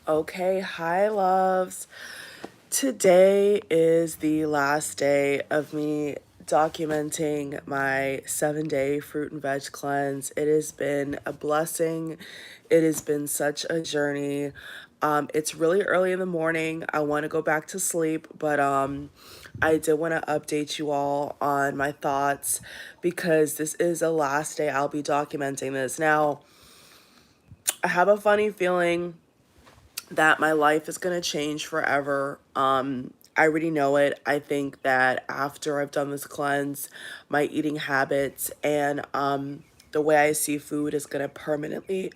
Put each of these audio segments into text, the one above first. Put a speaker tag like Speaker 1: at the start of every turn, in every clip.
Speaker 1: Okay, hi loves. Today is the last day of me documenting my 7-day fruit and veg cleanse. It has been a blessing. It has been such a journey. It's really early in the morning. I want to go back to sleep, but I did want to update you all on my thoughts because this is the last day I'll be documenting this. Now, I have a funny feeling that my life is going to change forever. I already know it. I think that after I've done this cleanse, my eating habits and the way I see food is going to permanently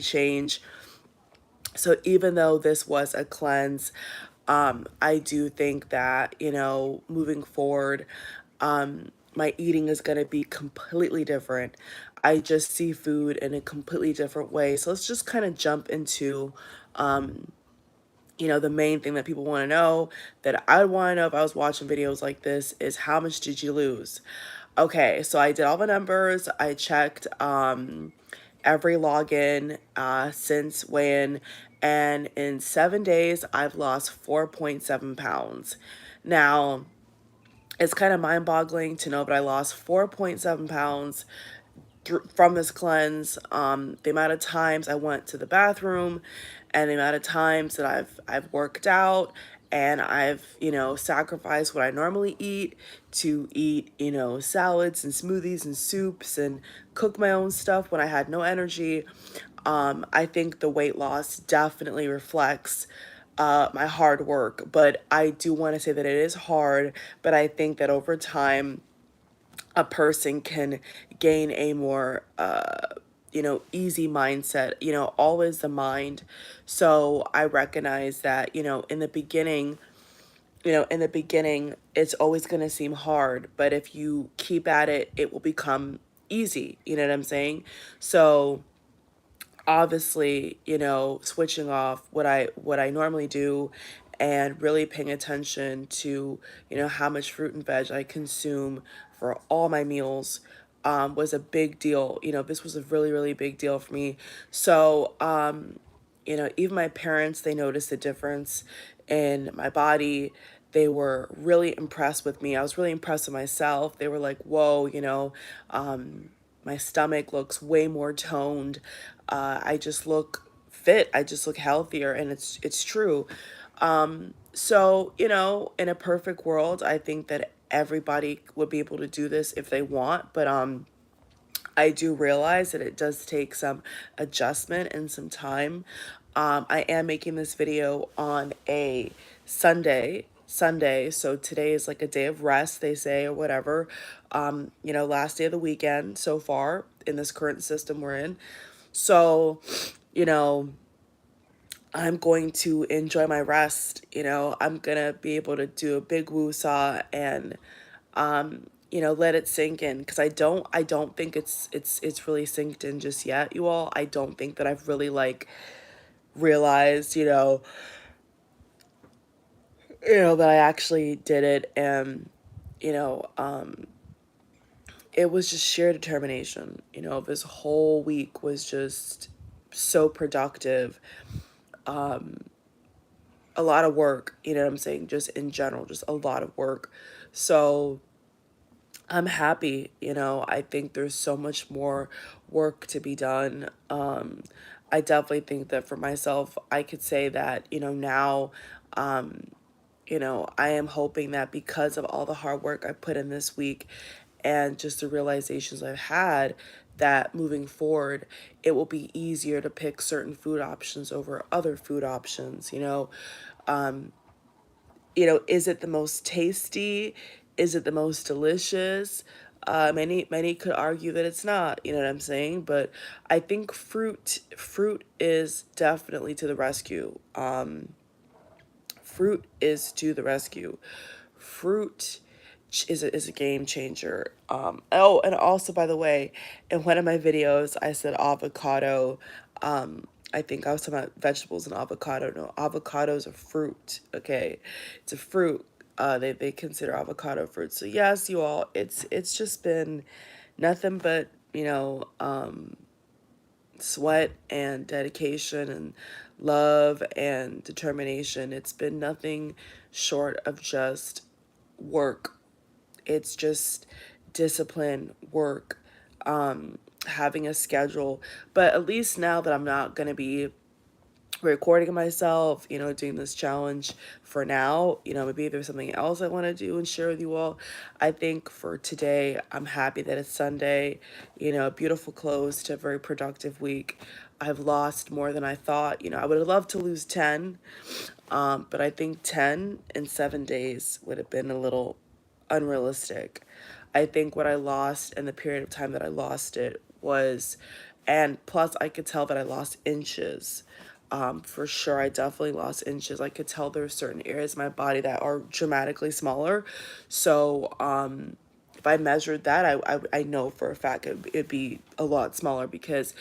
Speaker 1: change. So even though this was a cleanse, I do think that, moving forward, my eating is going to be completely different. I just see food in a completely different way. So let's just kind of jump into the main thing that people want to know, that I want to know if I was watching videos like this, is how much did you lose? Okay, so I did all the numbers. I checked every login since weigh-in, and in 7 days, I've lost 4.7 pounds. Now, it's kind of mind-boggling to know that I lost 4.7 pounds from this cleanse. The amount of times I went to the bathroom, and the amount of times that I've worked out, and I've sacrificed what I normally eat to eat salads and smoothies and soups and cook my own stuff when I had no energy. I think the weight loss definitely reflects my hard work, but I do want to say that it is hard, but I think that over time a person can gain a more easy mindset. All is the mind. So I recognize that in the beginning it's always going to seem hard, but if you keep at it, it will become easy. You know what I'm saying? So obviously, switching off what I normally do and really paying attention to, how much fruit and veg I consume for all my meals was a big deal. This was a really, really big deal for me. So, even my parents, they noticed the difference in my body. They were really impressed with me. I was really impressed with myself. They were like, whoa, my stomach looks way more toned. I just look fit. I just look healthier, and it's true. So, in a perfect world, I think that everybody would be able to do this if they want, but I do realize that it does take some adjustment and some time. I am making this video on a Sunday, so today is like a day of rest, they say, or whatever. Last day of the weekend so far in this current system we're in. So, you know, I'm going to enjoy my rest. I'm gonna be able to do a big woo-saw and let it sink in, because I don't think it's really synced in just yet, you all. I don't think that I've really like realized, that I actually did it, and you know, um it was just sheer determination. This whole week was just so productive. A lot of work, you know what I'm saying? Just in general, just a lot of work. So I'm happy. I think there's so much more work to be done. I definitely think that for myself, I could say that, now, I am hoping that because of all the hard work I put in this week and just the realizations I've had, that moving forward, it will be easier to pick certain food options over other food options. Is it the most tasty? Is it the most delicious? Many could argue that it's not. You know what I'm saying? But I think fruit is definitely to the rescue. Fruit is to the rescue. Fruit is a game changer. Oh, and also, by the way, in one of my videos, I said avocado. I think I was talking about vegetables and avocado. No, avocado is a fruit. Okay, it's a fruit. They consider avocado fruit. So yes, you all, it's just been nothing but sweat and dedication and love and determination. It's been nothing short of just work. It's just discipline, work, having a schedule. But at least now that I'm not going to be recording myself, doing this challenge for now, maybe if there's something else I want to do and share with you all. I think for today, I'm happy that it's Sunday, a beautiful close to a very productive week. I've lost more than I thought. I would have loved to lose 10, but I think 10 in 7 days would have been a little unrealistic. I think what I lost and the period of time that I lost it was, and plus I could tell that I lost inches. For sure, I definitely lost inches. I could tell there were certain areas of my body that are dramatically smaller. So, if I measured that, I know for a fact it'd be a lot smaller because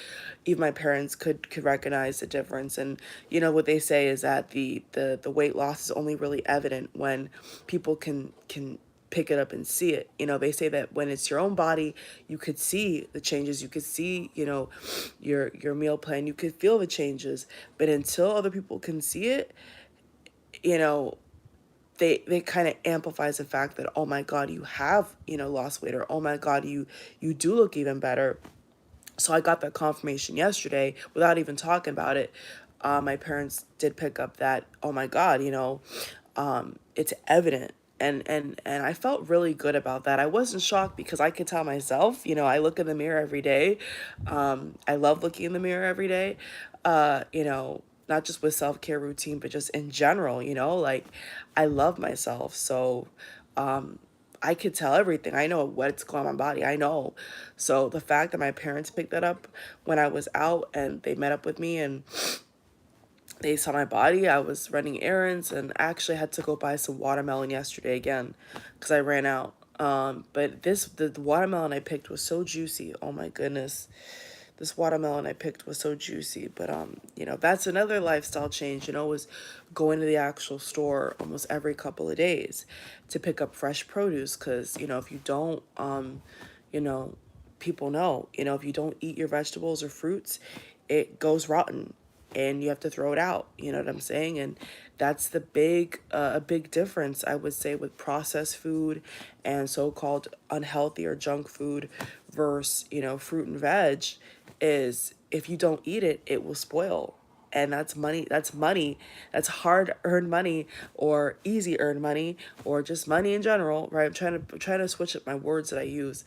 Speaker 1: even my parents could recognize the difference. And what they say is that the weight loss is only really evident when people can pick it up and see it. They say that when it's your own body, you could see the changes, you could see, your meal plan, you could feel the changes. But until other people can see it, you know, they kind of amplifies the fact that, oh my God, you have, lost weight, or oh my God, you do look even better. So I got that confirmation yesterday without even talking about it. My parents did pick up that, oh my God, it's evident. And I felt really good about that. I wasn't shocked because I could tell myself, I look in the mirror every day. I love looking in the mirror every day. Not just with self-care routine, but just in general, like I love myself. So, I could tell everything. I know what's going on in my body. I know. So the fact that my parents picked that up when I was out and they met up with me and they saw my body, I was running errands and actually had to go buy some watermelon yesterday again because I ran out. But the watermelon I picked was so juicy. Oh my goodness. This watermelon I picked was so juicy. But that's another lifestyle change, was going to the actual store almost every couple of days to pick up fresh produce. Because, if you don't, you know, people know, if you don't eat your vegetables or fruits, it goes rotten and you have to throw it out. You know what I'm saying? And that's a big difference, I would say, with processed food and so-called unhealthy or junk food versus, fruit and veg, is if you don't eat it, it will spoil. And that's money. That's hard earned money or easy earned money or just money in general, right? I'm trying to switch up my words that I use.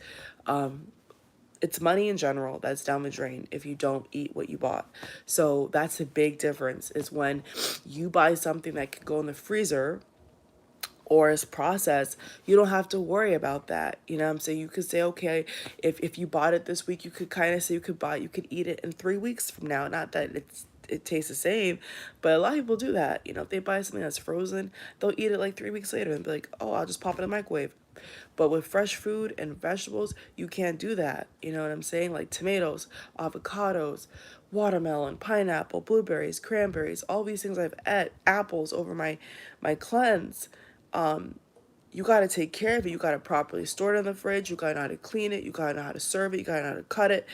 Speaker 1: It's money in general that's down the drain if you don't eat what you bought. So that's a big difference, is when you buy something that can go in the freezer or is processed, you don't have to worry about that. You know what I'm saying? You could say, okay, if you bought it this week, you could kind of say you could eat it in 3 weeks from now. Not that it tastes the same, but a lot of people do that. If they buy something that's frozen, they'll eat it like 3 weeks later and be like, oh, I'll just pop it in the microwave. But with fresh food and vegetables, you can't do that. You know what I'm saying? Like tomatoes, avocados, watermelon, pineapple, blueberries, cranberries, all these things I've ate, apples over my cleanse. You got to take care of it. You got to properly store it in the fridge. You got to know how to clean it. You got to know how to serve it. You got to know how to cut it.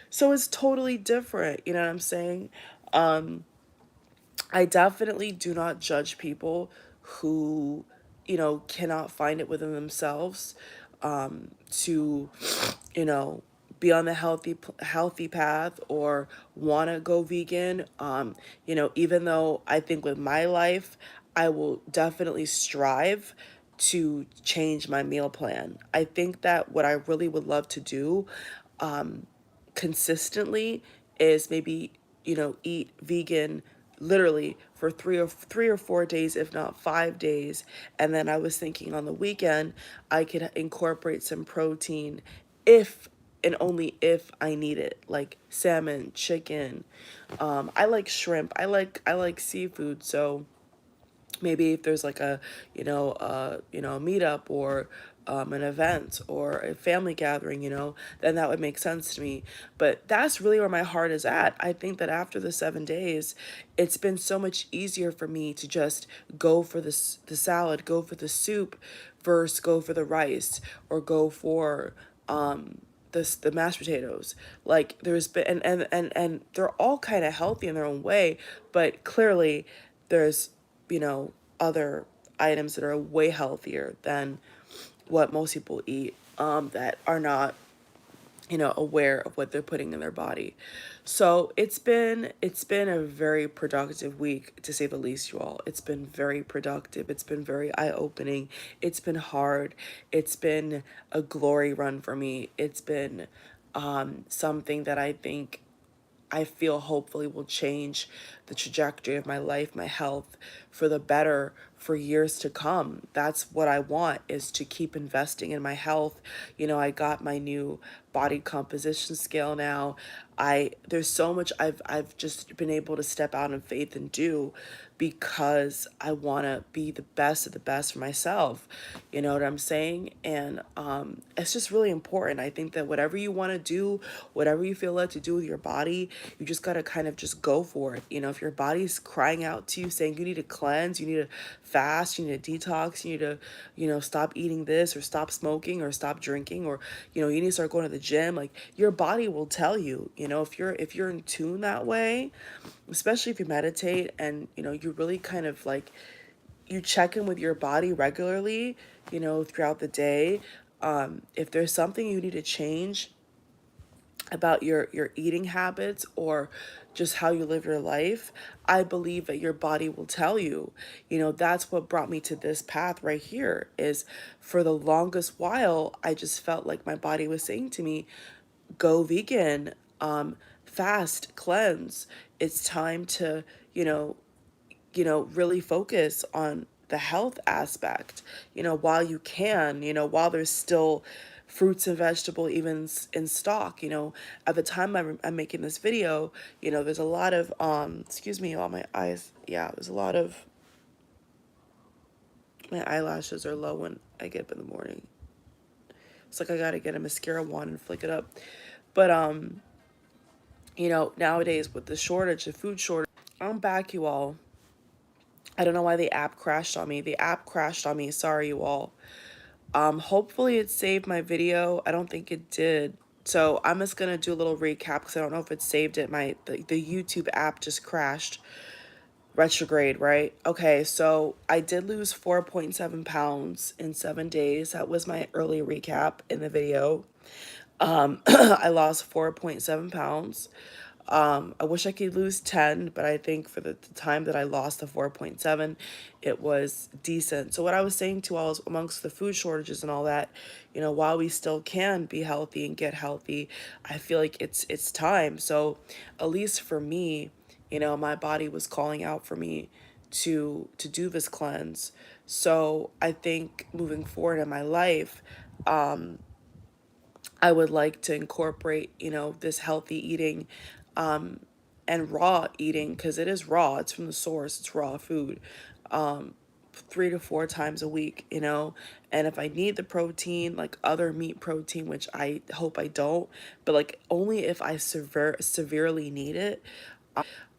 Speaker 1: So it's totally different. You know what I'm saying? I definitely do not judge people who, cannot find it within themselves to, you know, be on the healthy path or want to go vegan. Even though I think with my life, I will definitely strive to change my meal plan. I think that what I really would love to do consistently is maybe, eat vegan literally for 3 or 4 days, if not 5 days. And then I was thinking on the weekend, I could incorporate some protein if and only if I need it, like salmon, chicken. I like shrimp. I like seafood. So maybe if there's like a meetup or an event or a family gathering, then that would make sense to me. But that's really where my heart is at. I think that after the 7 days, it's been so much easier for me to just go for the salad, go for the soup, versus go for the rice, or go for the mashed potatoes. Like there's been and they're all kind of healthy in their own way, but clearly there's, you know, other items that are way healthier than what most people eat, that are not, you know, aware of what they're putting in their body. So it's been a very productive week, to say the least, you all. It's been very productive. It's been very eye-opening. It's been hard. It's been a glory run for me. It's been something that I feel hopefully will change the trajectory of my life, my health for the better for years to come. That's what I want, is to keep investing in my health. You know, I got my new body composition scale now. There's so much I've just been able to step out in faith and do, because I want to be the best of the best for myself. You know what I'm saying? And it's just really important. I think that whatever you want to do, whatever you feel led to do with your body, you just got to kind of just go for it. You know, if your body's crying out to you saying you need to cleanse, you need to fast, you need to detox, you need to, you know, stop eating this, or stop smoking, or stop drinking, or, you know, you need to start going to the gym, like your body will tell you. You know, if you're in tune that way, especially if you meditate and, you know, you really kind of like, you check in with your body regularly, you know, throughout the day. If there's something you need to change about your eating habits, or just how you live your life, I believe that your body will tell you. You know, that's what brought me to this path right here. Is for the longest while I just felt like my body was saying to me, go vegan, fast, cleanse. It's time to, you know, really focus on the health aspect, you know, while you can, you know, while there's still fruits and vegetable even in stock. You know, at the time I'm making this video, you know, there's a lot of, excuse me, all my eyes. Yeah, there's a lot of, my eyelashes are low when I get up in the morning. It's like I gotta get a mascara wand and flick it up. But, you know, nowadays with the shortage, the food shortage, I'm back, you all. I don't know why the app crashed on me. The app crashed on me. Sorry, you all. Hopefully it saved my video. I don't think it did. So I'm just gonna do a little recap because I don't know if it saved it. The YouTube app just crashed. Retrograde, right? Okay, so I did lose 4.7 pounds in 7 days. That was my early recap in the video. I lost 4.7 pounds. I wish I could lose 10, but I think for the time that I lost the 4.7, it was decent. So what I was saying to all is, amongst the food shortages and all that, you know, while we still can be healthy and get healthy, I feel like it's time. So at least for me, you know, my body was calling out for me to do this cleanse. So I think moving forward in my life, I would like to incorporate, you know, this healthy eating, and raw eating, because it is raw. It's from the source. It's raw food. 3 to 4 times a week, you know. And if I need the protein, like other meat protein, which I hope I don't, but like only if I severely need it,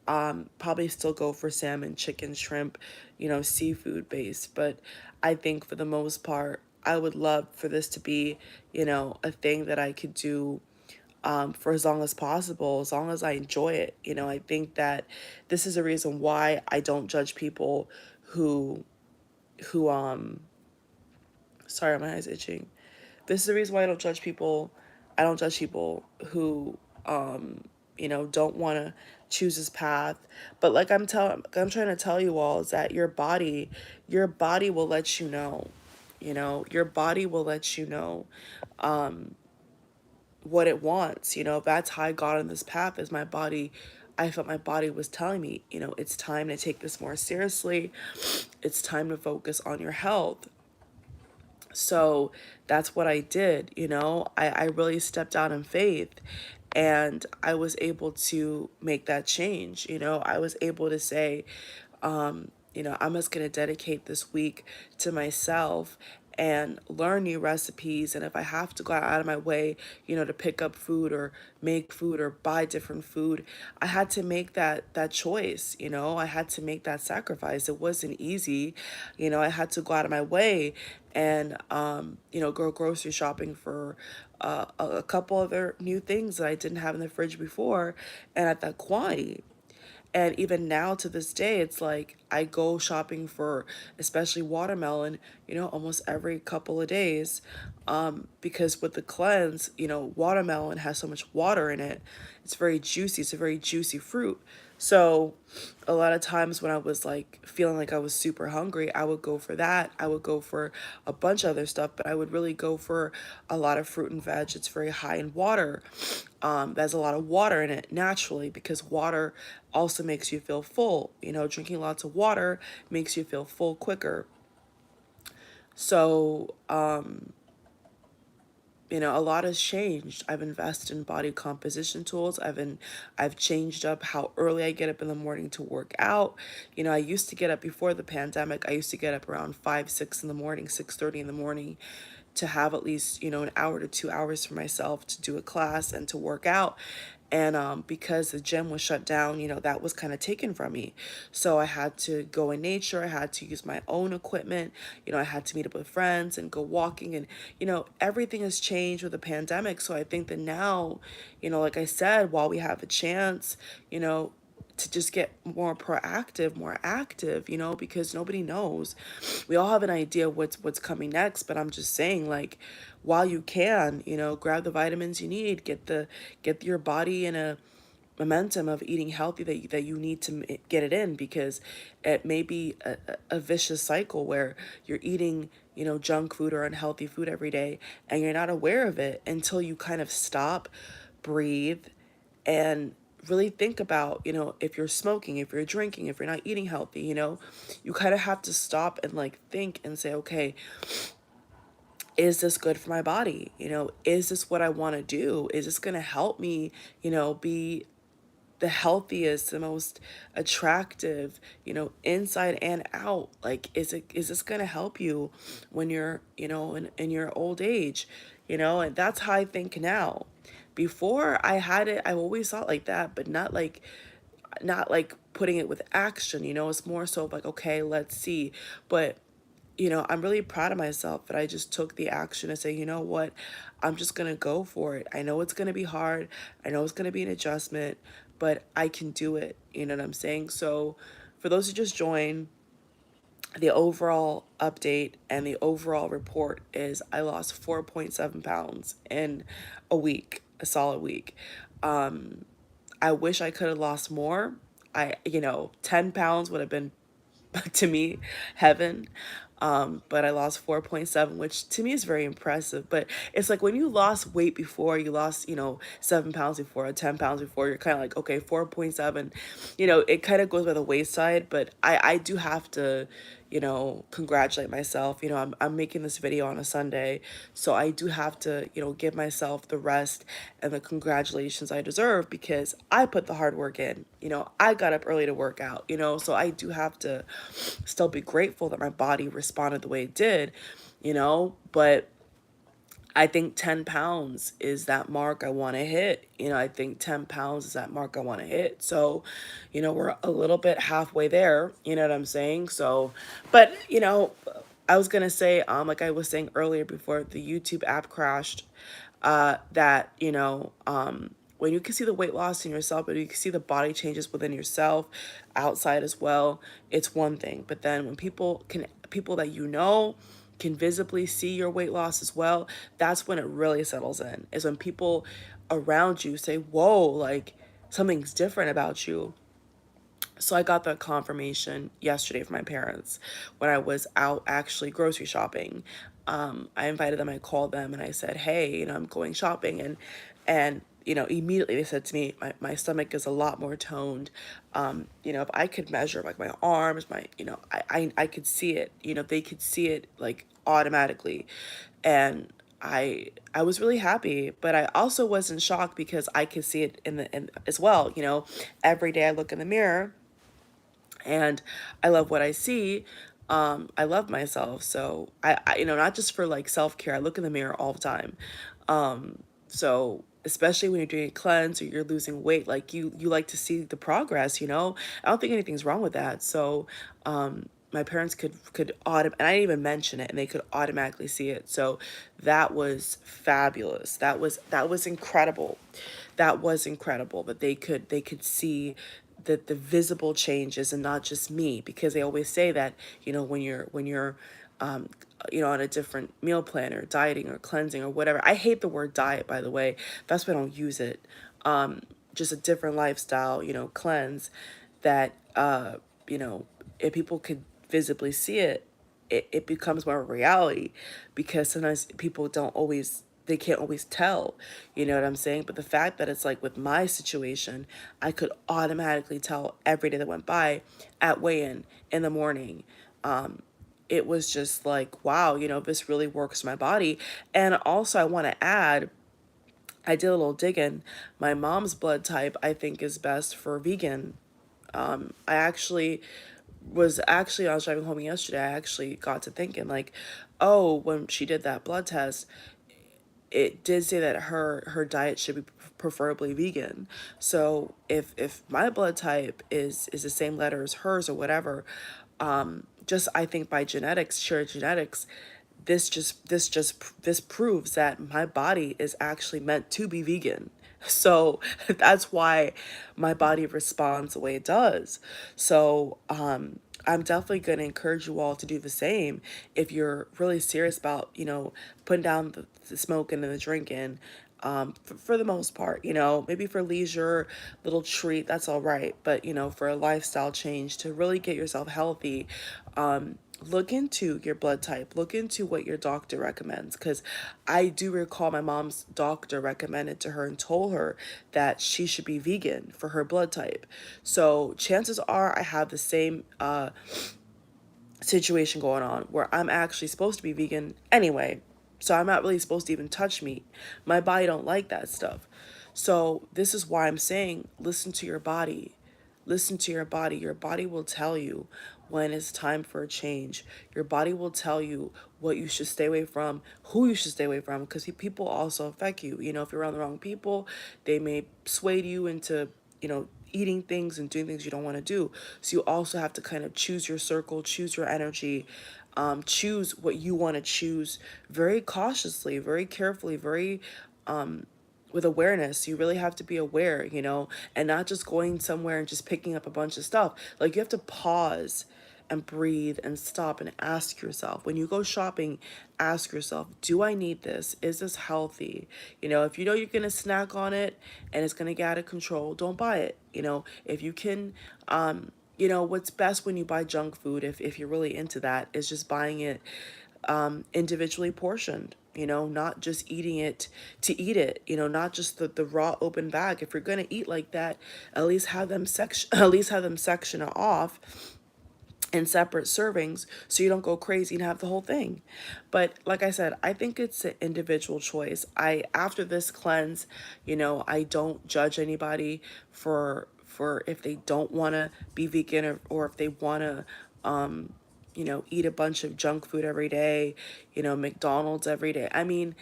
Speaker 1: probably still go for salmon, chicken, shrimp, you know, seafood based. But I think for the most part, I would love for this to be, you know, a thing that I could do, for as long as possible, as long as I enjoy it. You know, I think that this is a reason why I don't judge people who, who, sorry, my eyes itching. This is the reason why I don't judge people. I don't judge people who, you know, don't want to choose this path. But like I'm trying to tell you all, is that your body will let you know. You know, your body will let you know what it wants. You know, that's how I got on this path, is my body. I felt my body was telling me, you know, it's time to take this more seriously. It's time to focus on your health. So that's what I did. You know, I really stepped out in faith, and I was able to make that change. You know, I was able to say, you know, I'm just going to dedicate this week to myself, and learn new recipes. And if I have to go out of my way, to pick up food or make food or buy different food, I had to make that choice. I had to make that sacrifice. It wasn't easy. I had to go out of my way and go grocery shopping for a couple other new things that I didn't have in the fridge before, and at that quantity. And even now to this day, it's like I go shopping for especially watermelon, almost every couple of days. Because with the cleanse, watermelon has so much water in it. It's very juicy. It's a very juicy fruit. So a lot of times when I was like feeling like I was super hungry, I would go for that. I would go for a bunch of other stuff, but I would really go for a lot of fruit and veg. It's very high in water. There's a lot of water in it naturally, because water also makes you feel full. Drinking lots of water makes you feel full quicker. So, a lot has changed. I've invested in body composition tools. I've changed up how early I get up in the morning to work out. I used to get up before the pandemic. I used to get up around 5, 6 in the morning, 6:30 in the morning, to have at least, an hour to 2 hours for myself to do a class and to work out. And because the gym was shut down, that was kind of taken from me. So I had to go in nature. I had to use my own equipment. I had to meet up with friends and go walking. And, everything has changed with the pandemic. So I think that now, like I said, while we have a chance, to just get more proactive, more active, because nobody knows. We all have an idea what's coming next, but I'm just saying, like, while you can, grab the vitamins you need, get your body in a momentum of eating healthy that you need to get it in, because it may be a vicious cycle where you're eating, junk food or unhealthy food every day, and you're not aware of it until you kind of stop, breathe, and really think about, if you're smoking, if you're drinking, if you're not eating healthy, you kind of have to stop and like think and say, okay, is this good for my body? Is this what I want to do? Is this going to help me, be the healthiest, the most attractive, inside and out? Like, is this going to help you when you're, in your old age? And that's how I think now. Before I had it, I always thought like that, but not like putting it with action. It's more so like, okay, let's see. But I'm really proud of myself that I just took the action to say, you know what, I'm just going to go for it. I know it's going to be hard. I know it's going to be an adjustment, but I can do it. You know what I'm saying? So for those who just joined, the overall update and the overall report is I lost 4.7 pounds in a week, a solid week. I wish I could have lost more. 10 pounds would have been to me heaven. But I lost 4.7, which to me is very impressive. But it's like when you lost weight before, you lost, 7 pounds before, or 10 pounds before, you're kind of like, okay, 4.7, it kind of goes by the wayside. But I do have to, congratulate myself. I'm making this video on a Sunday, so I do have to, give myself the rest and the congratulations I deserve, because I put the hard work in. I got up early to work out, so I do have to still be grateful that my body responded the way it did, but I think 10 pounds is that mark I want to hit. I think 10 pounds is that mark I want to hit. So, we're a little bit halfway there. You know what I'm saying? So, but, I was going to say, like I was saying earlier before the YouTube app crashed, that, when you can see the weight loss in yourself, but you can see the body changes within yourself, outside as well, it's one thing. But then when people that can visibly see your weight loss as well, that's when it really settles in. Is when people around you say, whoa, like something's different about you. So I got that confirmation yesterday from my parents when I was out actually grocery shopping. I invited them, I called them, and I said, hey, I'm going shopping. And immediately they said to me, my stomach is a lot more toned. If I could measure like my arms, I could see it. They could see it like automatically. And I was really happy, but I also wasn't shocked because I could see it in as well. Every day I look in the mirror and I love what I see. I love myself. So you know, not just for like self-care, I look in the mirror all the time. So especially when you're doing a cleanse or you're losing weight, like you like to see the progress, you know. I don't think anything's wrong with that. So my parents and I didn't even mention it, and they could automatically see it. So that was fabulous. That was incredible. That was incredible. But they could see the visible changes, and not just me, because they always say that, you know, when you're um, you know, on a different meal plan or dieting or cleansing or whatever. I hate the word diet, by the way. That's why I don't use it. Just a different lifestyle, you know, cleanse, that you know, if people could visibly see it, it becomes more of a reality, because sometimes people don't always, they can't always tell, you know what I'm saying? But the fact that it's like with my situation, I could automatically tell every day that went by at weigh-in in the morning. It was just like, wow, you know, this really works my body. And also, I want to add, I did a little digging. My mom's blood type, I think, is best for vegan. I actually I was driving home yesterday, I actually got to thinking, like, oh, when she did that blood test, it did say that her diet should be preferably vegan. So if my blood type is the same letter as hers or whatever, just I think by genetics, shared genetics, this proves that my body is actually meant to be vegan. So that's why my body responds the way it does. So I'm definitely going to encourage you all to do the same if you're really serious about, you know, putting down the smoking and the drinking. For the most part, you know, maybe for leisure, little treat, that's all right. But, you know, for a lifestyle change to really get yourself healthy, look into your blood type, look into what your doctor recommends. Because I do recall my mom's doctor recommended to her and told her that she should be vegan for her blood type. So chances are I have the same situation going on where I'm actually supposed to be vegan anyway. So I'm not really supposed to even touch meat. My body don't like that stuff. So this is why I'm saying, listen to your body. Listen to your body. Your body will tell you when it's time for a change. Your body will tell you what you should stay away from, who you should stay away from, because people also affect you. You know, if you're around the wrong people, they may sway you into, you know, eating things and doing things you don't want to do. So you also have to kind of choose your circle, choose your energy, choose what you want to choose very cautiously, very carefully, very with awareness. You really have to be aware, you know, and not just going somewhere and just picking up a bunch of stuff. Like, you have to pause and breathe and stop and ask yourself. When you go shopping, ask yourself, do I need this? Is this healthy? You know, if you know you're going to snack on it and it's going to get out of control, don't buy it. You know, if you can, you know, what's best when you buy junk food, if you're really into that, is just buying it individually portioned, you know, not just eating it to eat it, you know, not just the raw open bag. If you're going to eat like that, at least have them section at least have them section it off in separate servings so you don't go crazy and have the whole thing. But like I said, I think it's an individual choice. I After this cleanse, you know, I don't judge anybody for if they don't want to be vegan, or if they want to you know, eat a bunch of junk food every day, you know, McDonald's every day. I mean,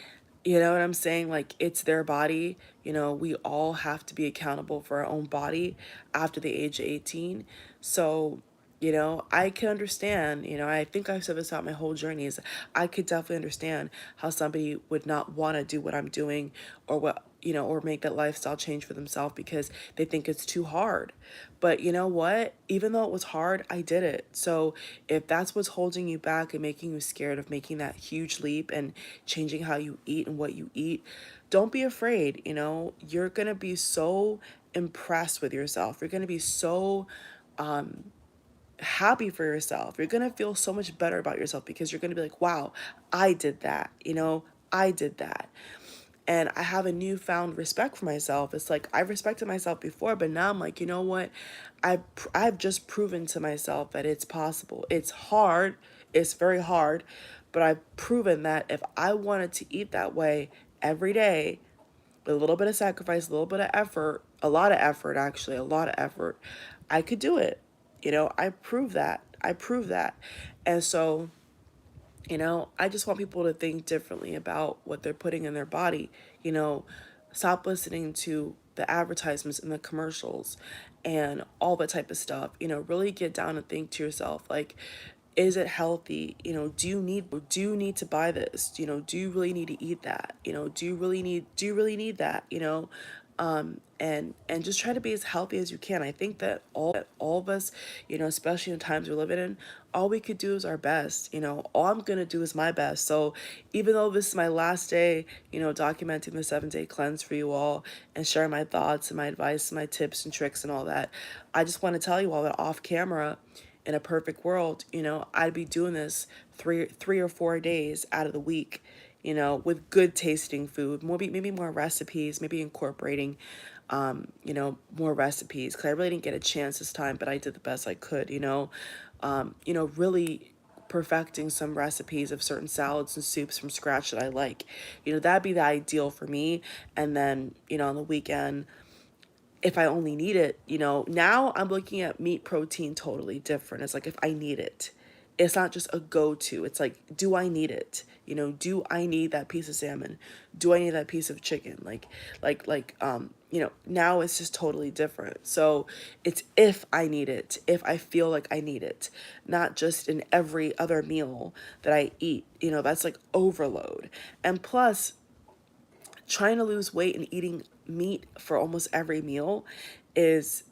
Speaker 1: you know what I'm saying? Like, it's their body. You know, we all have to be accountable for our own body after the age of 18. So, you know, I can understand, you know, I think I've said this throughout my whole journey, is I could definitely understand how somebody would not want to do what I'm doing, or what, you know, or make that lifestyle change for themselves because they think it's too hard. But you know what? Even though it was hard, I did it. So if that's what's holding you back and making you scared of making that huge leap and changing how you eat and what you eat, don't be afraid. You know, you're going to be so impressed with yourself. You're going to be so happy for yourself. You're going to feel so much better about yourself because you're going to be like, wow, I did that. You know, I did that. And I have a newfound respect for myself. It's like, I respected myself before, but now I'm like, you know what? I've just proven to myself that it's possible. It's hard. It's very hard, but I've proven that if I wanted to eat that way every day, with a little bit of sacrifice, a little bit of effort, a lot of effort, actually, a lot of effort, I could do it. You know, I proved that. I prove that. And so, I just want people to think differently about what they're putting in their body. You know, stop listening to the advertisements and the commercials and all that type of stuff. Really get down and think to yourself, like, is it healthy? Do you need to buy this? Do you really need to eat that? Do you really need that? And just try to be as healthy as you can. I think that all of us, especially in the times we're living in, all we could do is our best. All I'm gonna do is my best. So even though this is my last day, documenting the 7-day cleanse for you all and sharing my thoughts and my advice and my tips and tricks and all that, I just want to tell you all that off camera, in a perfect world, I'd be doing this three or 4 days out of the week, with good tasting food, maybe more recipes, maybe incorporating, more recipes, because I really didn't get a chance this time, but I did the best I could, really perfecting some recipes of certain salads and soups from scratch that I like. That'd be the ideal for me. And then, on the weekend, if I only need it, now I'm looking at meat protein totally different. It's like, if I need it, it's not just a go-to. It's like, do I need it? Do I need that piece of salmon? Do I need that piece of chicken? Now it's just totally different. So it's if I need it, if I feel like I need it, not just in every other meal that I eat. That's like overload. And plus, trying to lose weight and eating meat for almost every meal is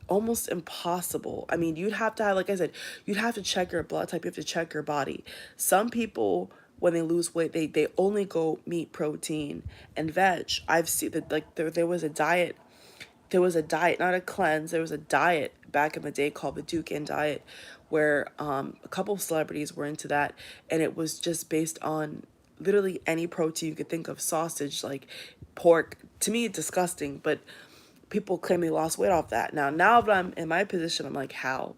Speaker 1: almost impossible. I mean, you'd have to have, like I said, you'd have to check your blood type, you have to check your body. Some people, when they lose weight, they only go meat, protein, and veg. I've seen that, like, there was a diet, not a cleanse, there was a diet back in the day called the Dukan diet, where a couple of celebrities were into that, and it was just based on literally any protein you could think of, sausage, like pork. To me, it's disgusting, but people claim they lost weight off that. Now that I'm in my position, I'm like, how?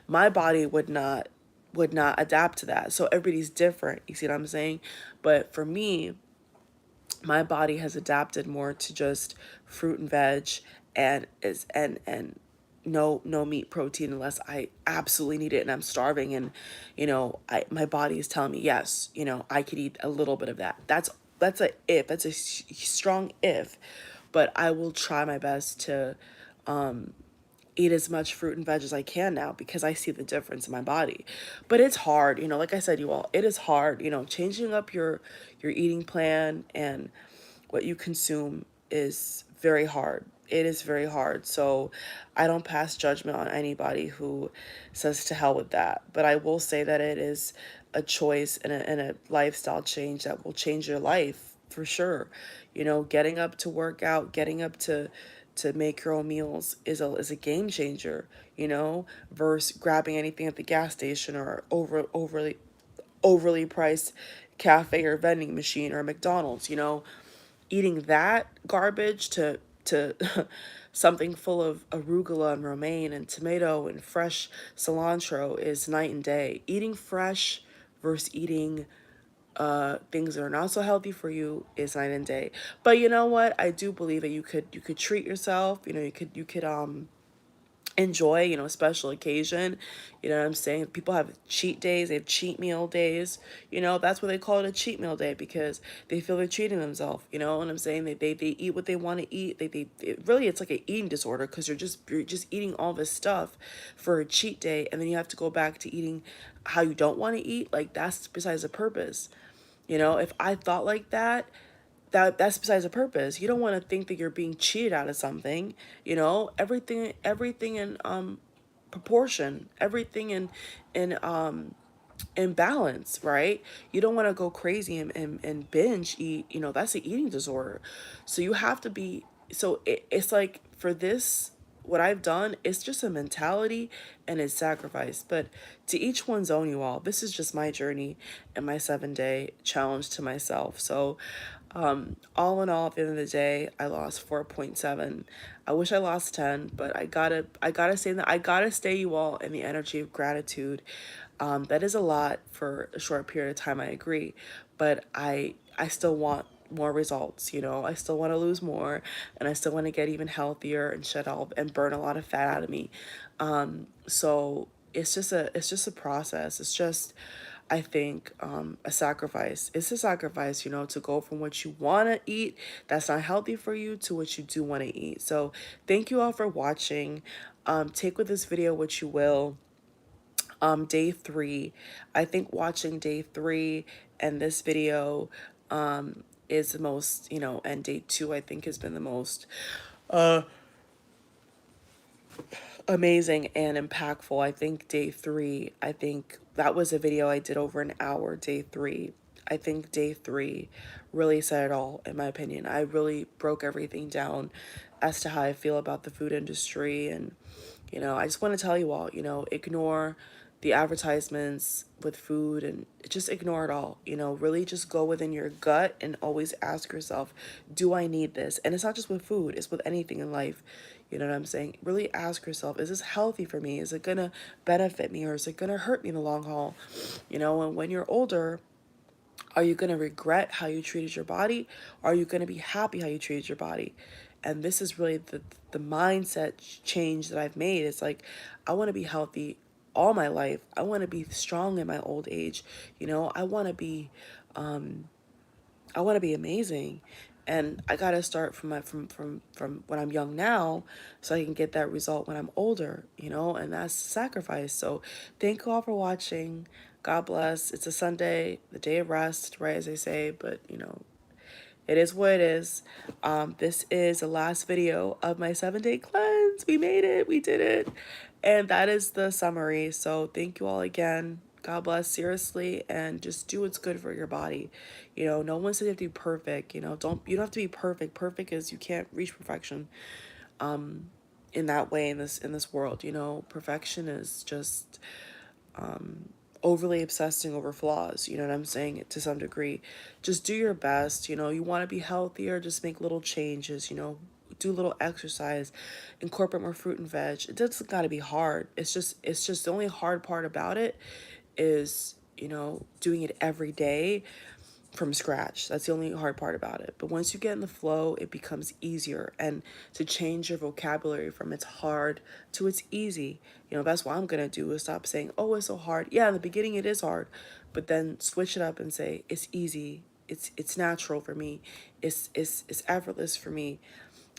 Speaker 1: My body would not adapt to that. So everybody's different. You see what I'm saying? But for me, my body has adapted more to just fruit and veg, and no meat, protein, unless I absolutely need it and I'm starving, and my body is telling me, yes, I could eat a little bit of that. That's a strong if, but I will try my best to eat as much fruit and veg as I can now, because I see the difference in my body. But it's hard, like I said, you all, it is hard, changing up your eating plan and what you consume is very hard. It is very hard. So I don't pass judgment on anybody who says to hell with that. But I will say that it is a choice and a lifestyle change that will change your life for sure. Getting up to work out, getting up to make your own meals is a game changer, versus grabbing anything at the gas station or overly priced cafe or vending machine or McDonald's. Eating that garbage to something full of arugula and romaine and tomato and fresh cilantro is night and day. Eating fresh versus eating things that are not so healthy for you is night and day. But you know what? I do believe that you could treat yourself. You could enjoy, special occasion. You know what I'm saying? People have cheat days, they have cheat meal days. That's what they call it, a cheat meal day, because they feel they're treating themselves. You know what I'm saying? They eat what they want to eat. Really, it's like an eating disorder, because you're just eating all this stuff for a cheat day, and then you have to go back to eating how you don't want to eat. Like, that's besides the purpose. If I thought like that, that's besides the purpose. You don't want to think that you're being cheated out of something. Everything in proportion, everything in balance, right? You don't want to go crazy and binge eat. That's an eating disorder. So you have to be. So it's like, for this, what I've done, it's just a mentality and it's sacrifice. But to each one's own, you all. This is just my journey and my 7-day challenge to myself. So all in all, at the end of the day, I lost 4.7. I wish I lost 10, but I gotta say that I gotta stay, you all, in the energy of gratitude. That is a lot for a short period of time, I agree, but I still want more results. I still want to lose more, and I still want to get even healthier and shed all and burn a lot of fat out of me. So it's just a process. It's just, I think, a sacrifice. It's a sacrifice, you know, to go from what you want to eat that's not healthy for you to what you do want to eat. So thank you all for watching. Take with this video what you will. Day 3, I think watching day 3 and this video is the most, you know, and day 2 I think has been the most amazing and impactful. I think day 3, I think that was a video I did over an hour. Day 3, I think day 3 really said it all, in my opinion. I really broke everything down as to how I feel about the food industry. And you know, I just want to tell you all, you know, ignore the advertisements with food and just ignore it all. You know, really just go within your gut and always ask yourself, do I need this? And it's not just with food, it's with anything in life. You know what I'm saying? Really ask yourself, is this healthy for me? Is it going to benefit me, or is it going to hurt me in the long haul? You know, and when you're older, are you going to regret how you treated your body? Or are you going to be happy how you treated your body? And this is really the mindset change that I've made. It's like, I want to be healthy all my life. I want to be strong in my old age. You know, I want to be amazing. And I got to start from when I'm young now so I can get that result when I'm older, you know, and that's sacrifice. So thank you all for watching. God bless. It's a Sunday, the day of rest, right, as they say, but, you know, it is what it is. This is the last video of my 7-day cleanse. We made it. We did it. And that is the summary. So thank you all again. God bless, seriously, and just do what's good for your body. You know, no one said you have to be perfect. You know, you don't have to be perfect. Perfect is you can't reach perfection in that way in this world. You know, perfection is just overly obsessing over flaws, you know what I'm saying, to some degree. Just do your best, you know, you want to be healthier, just make little changes, you know, do a little exercise, incorporate more fruit and veg. It doesn't got to be hard. It's just the only hard part about it is, you know, doing it every day from scratch. That's the only hard part about it. But once you get in the flow, it becomes easier. And to change your vocabulary from it's hard to it's easy, you know, that's what I'm going to do, is stop saying, oh, it's so hard. Yeah, in the beginning it is hard, but then switch it up and say, it's easy. It's natural for me. It's effortless for me.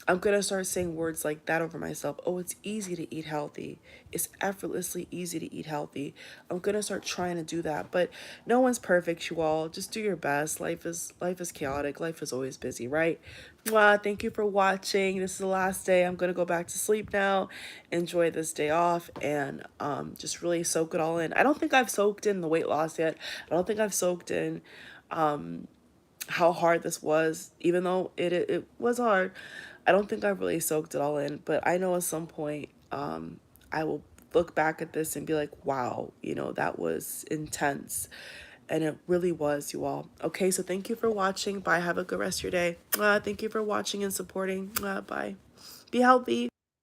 Speaker 1: I'm going to start saying words like that over myself. Oh, it's easy to eat healthy. It's effortlessly easy to eat healthy. I'm going to start trying to do that. But no one's perfect, you all. Just do your best. Life is chaotic. Life is always busy, right? Mwah, thank you for watching. This is the last day. I'm going to go back to sleep now. Enjoy this day off and just really soak it all in. I don't think I've soaked in the weight loss yet. I don't think I've soaked in how hard this was, even though it was hard. I don't think I've really soaked it all in, but I know at some point I will look back at this and be like, wow, you know, that was intense. And it really was, you all. Okay, so thank you for watching. Bye. Have a good rest of your day. Thank you for watching and supporting. Bye. Be healthy.